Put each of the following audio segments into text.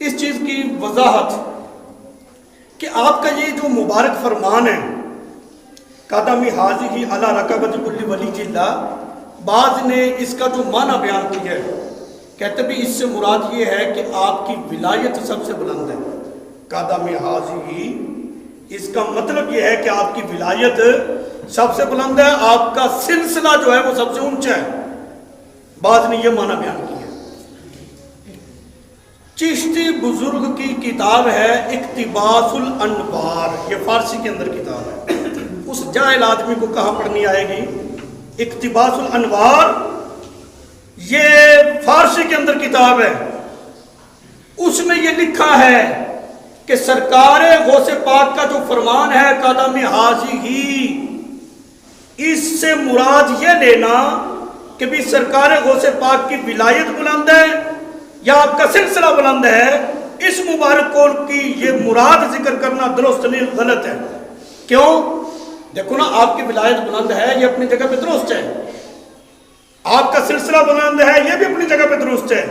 اس چیز کی وضاحت کہ آپ کا یہ جو مبارک فرمان ہے قدمی حاضی علی رقبۃ کل ولی اللہ، بعض نے اس کا جو معنی بیان کیا ہے، کہتے بھی اس سے مراد یہ ہے کہ آپ کی ولایت سب سے بلند ہے۔ قدمی حاضی، اس کا مطلب یہ ہے کہ آپ کی ولایت سب سے بلند ہے، آپ کا سلسلہ جو ہے وہ سب سے اونچا ہے۔ بعض نے یہ معنی بیان کیا۔ چشتی بزرگ کی کتاب ہے اقتباس الانوار، یہ فارسی کے اندر کتاب ہے، اس جاہل آدمی کو کہاں پڑھنی آئے گی؟ اقتباس الانوار یہ فارسی کے اندر کتاب ہے، اس میں یہ لکھا ہے کہ سرکار غوث پاک کا جو فرمان ہے قدم حاضی ہی، اس سے مراد یہ لینا کہ بھی سرکار غوث پاک کی ولایت بلند ہے یا آپ کا سلسلہ بلند ہے، اس مبارک قول کی یہ مراد ذکر کرنا درست نہیں، غلط ہے۔ کیوں؟ دیکھو نا، آپ کی ولایت بلند ہے، یہ اپنی جگہ پہ درست ہے، آپ کا سلسلہ بلند ہے، یہ بھی اپنی جگہ پہ درست ہے۔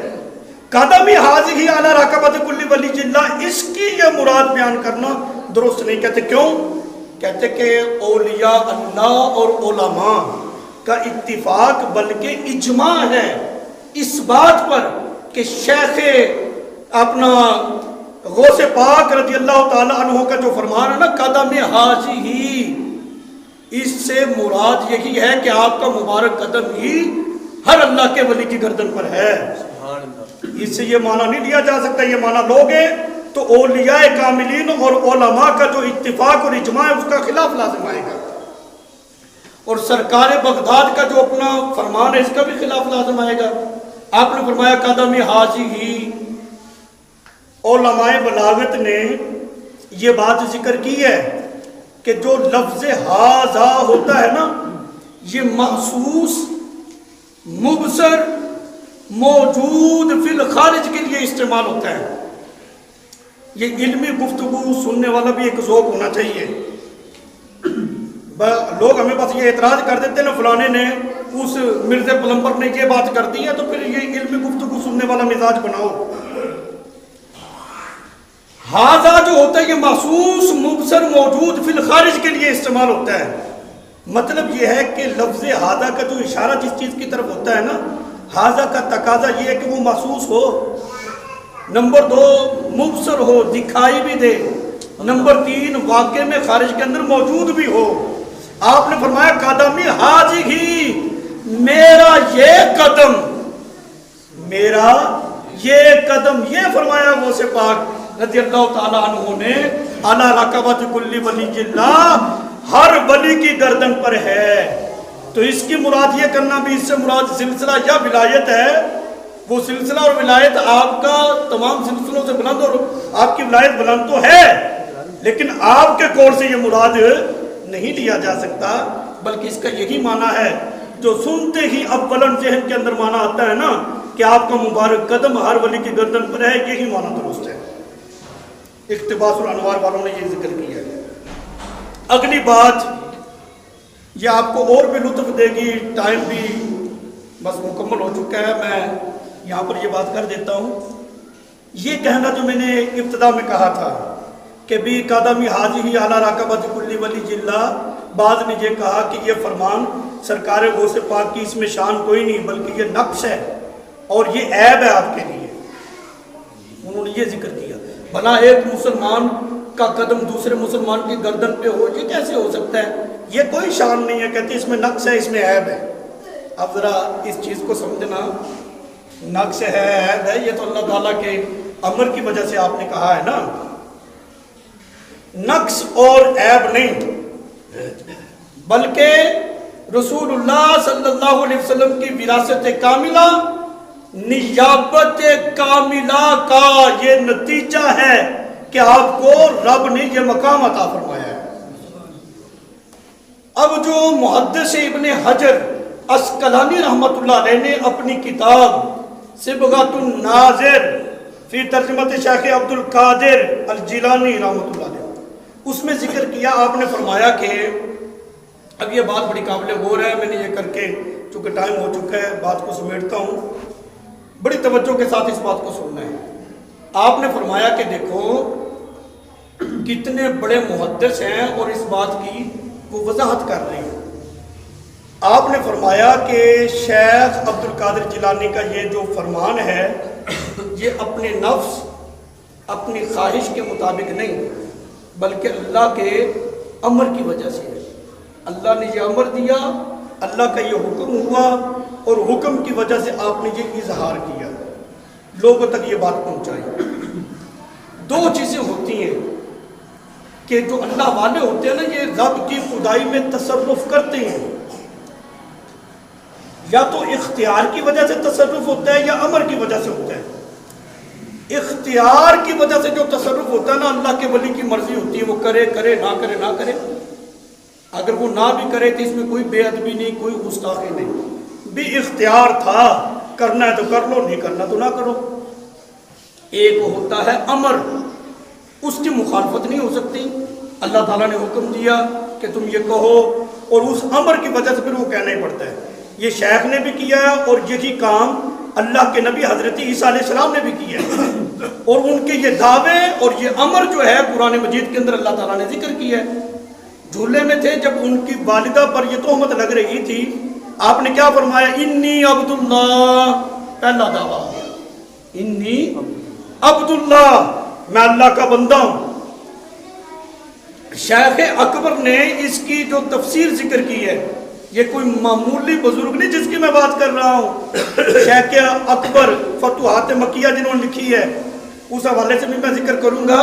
قدمی حاضی علی رقبۃ کل ولی اللہ، اس کی یہ مراد بیان کرنا درست نہیں۔ کہتے کیوں؟ کہتے کہ اولیاء اللہ اور علماء کا اتفاق بلکہ اجماع ہے اس بات پر کہ شیخ اپنا غوث پاک رضی اللہ تعالیٰ عنہ کا جو فرمان ہے نا قدم حاضی ہی، اس سے مراد یہی ہے کہ آپ کا مبارک قدم ہی ہر اللہ کے ولی کی گردن پر ہے۔ اس سے یہ معنی نہیں لیا جا سکتا، یہ معنی لوگے تو اولیاء کاملین اور علماء کا جو اتفاق اور اجماع ہے اس کا خلاف لازم آئے گا، اور سرکار بغداد کا جو اپنا فرمان ہے اس کا بھی خلاف لازم آئے گا۔ آپ نے فرمایا قدم حاضی ہی۔ علماء بلاغت نے یہ بات ذکر کی ہے کہ جو لفظ ہاذا ہوتا ہے نا، یہ محسوس، مبصر، موجود فی الخارج کے لیے استعمال ہوتا ہے۔ یہ علمی گفتگو سننے والا بھی ایک ذوق ہونا چاہیے۔ لوگ ہمیں بس یہ اعتراض کر دیتے ہیں نا فلانے نے، اس مرزا پلمبر نے یہ بات کر دی ہے، تو پھر یہ علمی گفتگو سننے والا مزاج بناؤ۔ ہاذا جو ہوتا ہے یہ محسوس، مبصر، موجود فی الخارج کے لیے استعمال ہوتا ہے۔ مطلب یہ ہے کہ لفظ ہاذا کا جو اشارہ جس چیز کی طرف ہوتا ہے نا، ہاذا کا تقاضا یہ ہے کہ وہ محسوس ہو، نمبر 2 مبصر ہو، دکھائی بھی دے، نمبر 3 واقع میں خارج کے اندر موجود بھی ہو۔ آپ نے فرمایا قدمی حاضی ہی، میرا یہ قدم، میرا یہ قدم، یہ فرمایا غوث پاک رضی اللہ تعالیٰ عنہ نے علی رقبۃ کل ولی اللہ، ہر ولی کی گردن پر ہے۔ تو اس کی مراد یہ کرنا بھی اس سے مراد سلسلہ یا ولایت ہے، وہ سلسلہ اور ولایت آپ کا تمام سلسلوں سے بلند، اور آپ کی ولایت بلند تو ہے، لیکن آپ کے قول سے یہ مراد نہیں لیا جا سکتا، بلکہ اس کا یہی معنی ہے جو سنتے ہی اولن ذہن کے اندر معنی آتا ہے نا کہ آپ کا مبارک قدم ہر ولی کی گردن پر ہے، یہی معنی درست ہے۔ اقتباس الانوار والوں نے یہ ذکر کیا ہے۔ اگلی بات یہ آپ کو اور بھی لطف دے گی، ٹائم بھی بس مکمل ہو چکا ہے، میں یہاں پر یہ بات کر دیتا ہوں۔ یہ کہنا جو میں نے ابتدا میں کہا تھا کہ بھی قدمی حاضی ہی اعلیٰ رقبۃ کل ولی اللہ، بعض نے یہ کہا کہ یہ فرمان سرکار غوث پاک کی اس میں شان کوئی نہیں بلکہ یہ نقص ہے اور یہ عیب ہے آپ کے لیے، انہوں نے یہ ذکر کیا۔ بھلا ایک مسلمان کا قدم دوسرے مسلمان کی گردن پہ ہو، یہ کیسے ہو سکتا ہے؟ یہ کوئی شان نہیں ہے، کہتے اس میں نقص ہے، اس میں عیب ہے۔ اب ذرا اس چیز کو سمجھنا، نقص ہے، عیب ہے، یہ تو اللہ تعالیٰ کے امر کی وجہ سے آپ نے کہا ہے نا، نقص اور عیب نہیں، بلکہ رسول اللہ صلی اللہ علیہ وسلم کی وراثت کاملہ، نیابت کاملہ کا یہ نتیجہ ہے کہ آپ کو رب نے یہ مقام عطا فرمایا ہے۔ اب جو محدث ابن حجر عسقلانی رحمۃ اللہ علیہ نے اپنی کتاب صبغۃ الناظر فی ترجمت شیخ عبد القادر الجیلانی رحمۃ اللہ علیہ، اس میں ذکر کیا، آپ نے فرمایا کہ اب یہ بات بڑی قابل غور ہے، میں نے یہ کر کے چونکہ ٹائم ہو چکا ہے بات کو سمیٹتا ہوں، بڑی توجہ کے ساتھ اس بات کو سننا ہے۔ آپ نے فرمایا کہ دیکھو کتنے بڑے محدث ہیں اور اس بات کی وہ وضاحت کر رہے ہیں. آپ نے فرمایا کہ شیخ عبد القادر جیلانی کا یہ جو فرمان ہے یہ اپنے نفس اپنی خواہش کے مطابق نہیں بلکہ اللہ کے امر کی وجہ سے ہے. اللہ نے یہ امر دیا، اللہ کا یہ حکم ہوا اور حکم کی وجہ سے آپ نے یہ اظہار کیا، لوگوں تک یہ بات پہنچائی. دو چیزیں ہوتی ہیں کہ جو اللہ والے ہوتے ہیں نا یہ رب کی خدائی میں تصرف کرتے ہیں. یا تو اختیار کی وجہ سے تصرف ہوتا ہے یا امر کی وجہ سے ہوتا ہے. اختیار کی وجہ سے جو تصرف ہوتا ہے نا اللہ کے ولی کی مرضی ہوتی ہے، وہ کرے کرے نہ کرے نہ کرے. اگر وہ نہ بھی کرے تو اس میں کوئی بے ادبی نہیں، کوئی گستاخی نہیں، بھی اختیار تھا، کرنا ہے تو کر لو، نہیں کرنا تو نہ کرو. ایک ہوتا ہے امر، اس کی مخالفت نہیں ہو سکتی. اللہ تعالیٰ نے حکم دیا کہ تم یہ کہو اور اس امر کی وجہ سے پھر وہ کہنا ہی پڑتا ہے. یہ شیخ نے بھی کیا ہے اور یہی کام اللہ کے نبی حضرت عیسیٰ علیہ السلام نے بھی کیا ہے. اور ان کے یہ دعوے اور یہ امر جو ہے قرآن مجید کے اندر اللہ تعالیٰ نے ذکر کیا ہے. جھولے میں تھے جب ان کی والدہ پر یہ تہمت لگ رہی تھی، آپ نے کیا فرمایا؟ انی عبداللہ. پہلا دعویٰ انی عبداللہ، میں اللہ کا بندہ ہوں. شیخ اکبر نے اس کی جو تفسیر ذکر کی ہے، یہ کوئی معمولی بزرگ نہیں جس کی میں بات کر رہا ہوں. شیخ اکبر فتوحات مکیہ جنہوں نے لکھی ہے، اس حوالے سے بھی میں ذکر کروں گا.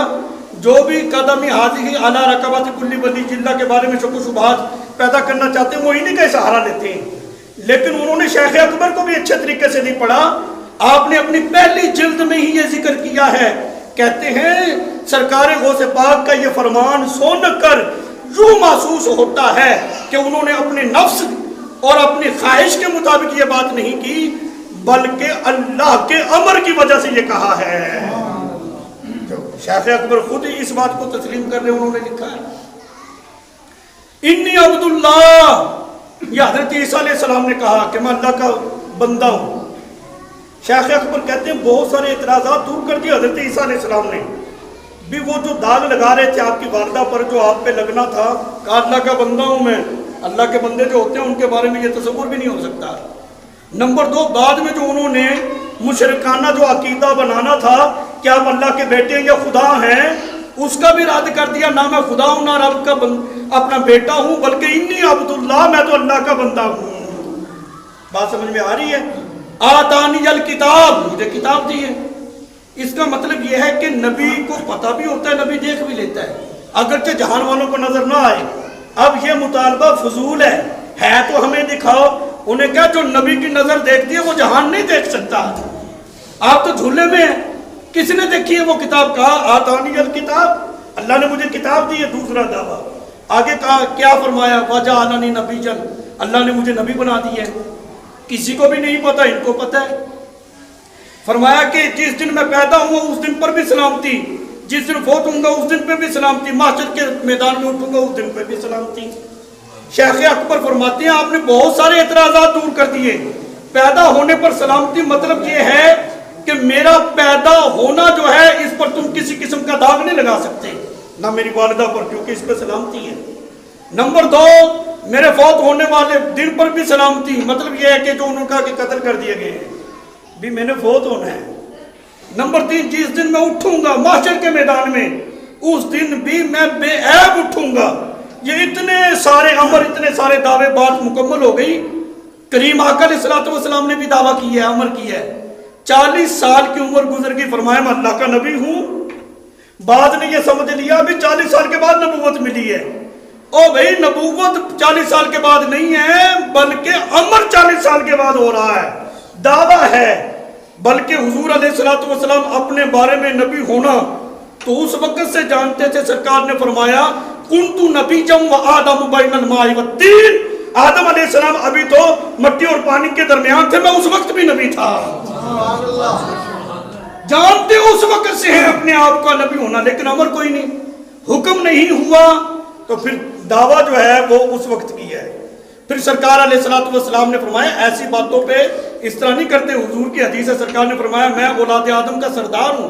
جو بھی قدمی حاضی اعلیٰ رقبات کلی ولی جلہ کے بارے میں شک و شبہات پیدا کرنا چاہتے ہیں وہ انہی کا سہارا لیتے ہیں. لیکن انہوں نے شیخ اکبر کو بھی اچھے طریقے سے نہیں پڑھا. آپ نے اپنی پہلی جلد میں ہی یہ ذکر کیا ہے. کہتے ہیں سرکار غوث پاک کا یہ فرمان سن کر یوں محسوس ہوتا ہے کہ انہوں نے اپنے نفس اور اپنی خواہش کے مطابق یہ بات نہیں کی بلکہ اللہ کے امر کی وجہ سے یہ کہا ہے. شیخ اکبر خود ہی اس بات کو تسلیم کر رہے انہوں نے لکھا ہے انی عبداللہ. یہ حضرت عیسیٰ علیہ السلام نے کہا کہ میں اللہ کا بندہ ہوں. شیخ اکبر کہتے ہیں بہت سارے اعتراضات دور کر دیے حضرت عیسیٰ علیہ السلام نے بھی. وہ جو داغ لگا رہے تھے آپ کی والدہ پر جو آپ پہ لگنا تھا، کہا اللہ کا بندہ ہوں میں. اللہ کے بندے جو ہوتے ہیں ان کے بارے میں یہ تصور بھی نہیں ہو سکتا. نمبر دو، بعد میں جو انہوں نے مشرکانہ جو عقیدہ بنانا تھا کہ آپ اللہ کے بیٹے یا خدا ہیں، اس کا بھی رد کر دیا. نہ میں خدا ہوں نہ رب کا اپنا بیٹا ہوں بلکہ انی عبداللہ، میں تو اللہ کا بندہ ہوں. بات سمجھ میں آ رہی ہے؟ آتانی الکتاب، مجھے کتاب دی ہے. اس کا مطلب یہ ہے کہ نبی کو پتہ بھی ہوتا ہے، نبی دیکھ بھی لیتا ہے اگرچہ جہان والوں کو نظر نہ آئے. اب یہ مطالبہ فضول ہے تو ہمیں دکھاؤ. انہیں کہا جو نبی کی نظر دیکھتی ہے وہ جہان نہیں دیکھ سکتا. آپ تو جھولے میں ہیں. کس نے دیکھی ہے وہ کتاب؟ کہا آتانی الکتاب، اللہ نے مجھے کتاب دی ہے. دوسرا دعویٰ آگے کہا کیا فرمایا؟ وجعلنی نبیا، اللہ نے مجھے نبی بنا دی ہے. کسی کو بھی نہیں پتا، ان کو پتا ہے. فرمایا کہ جس دن میں پیدا ہوں اس دن پر بھی سلامتی، جس دن فوت ہوں گا اس دن پہ بھی سلامتی، محشر کے میدان میں اٹھوں گا اس دن پہ بھی سلامتی. شیخ اکبر فرماتے ہیں آپ نے بہت سارے اعتراضات دور کر دیے. پیدا ہونے پر سلامتی مطلب یہ ہے کہ میرا پیدا ہونا جو ہے اس پر تم کسی قسم کا داغ نہیں لگا سکتے، نہ میری والدہ پر، کیونکہ اس پہ سلامتی ہے. نمبر دو، میرے فوت ہونے والے دن پر بھی سلامتی، مطلب یہ ہے کہ جو انہوں نے کہا کہ قتل کر دیے گئے ہیں بھی میں نے فوت ہونا ہے. نمبر تین، جس دن میں اٹھوں گا محشر کے میدان میں اس دن بھی میں بے عیب اٹھوں گا. یہ اتنے سارے امر، اتنے سارے دعوے بات مکمل ہو گئی. کریم آقا علیہ الصلوۃ والسلام نے بھی دعویٰ کیا ہے، امر کیا ہے. 40 سال کی عمر گزر گئی، فرمایا میں اللہ کا نبی ہوں. بعد نے یہ سمجھ لیا بھی 40 سال کے بعد نبوت ملی ہے. او بھئی نبوت 40 سال کے بعد نہیں ہے بلکہ امر 40 سال کے بعد ہو رہا ہے. دعویٰ ہے بلکہ حضور علیہ الصلوۃ والسلام اپنے بارے میں نبی ہونا تو اس وقت سے جانتے تھے. سرکار نے فرمایا کنت نبیا وآدم بین الماء والطین، آدم علیہ السلام ابھی تو مٹی اور پانی کے درمیان تھے، میں اس وقت بھی نبی تھا. جانتے اس وقت سے ہے اپنے آپ کا نبی ہونا، لیکن امر کوئی نہیں، حکم نہیں ہوا تو پھر دعویٰ جو ہے وہ اس وقت کی ہے. پھر سرکار علیہ الصلوۃ والسلام نے فرمایا ایسی باتوں پہ اس طرح نہیں کرتے. حضور کی حدیث ہے، سرکار نے فرمایا میں اولاد آدم کا سردار ہوں.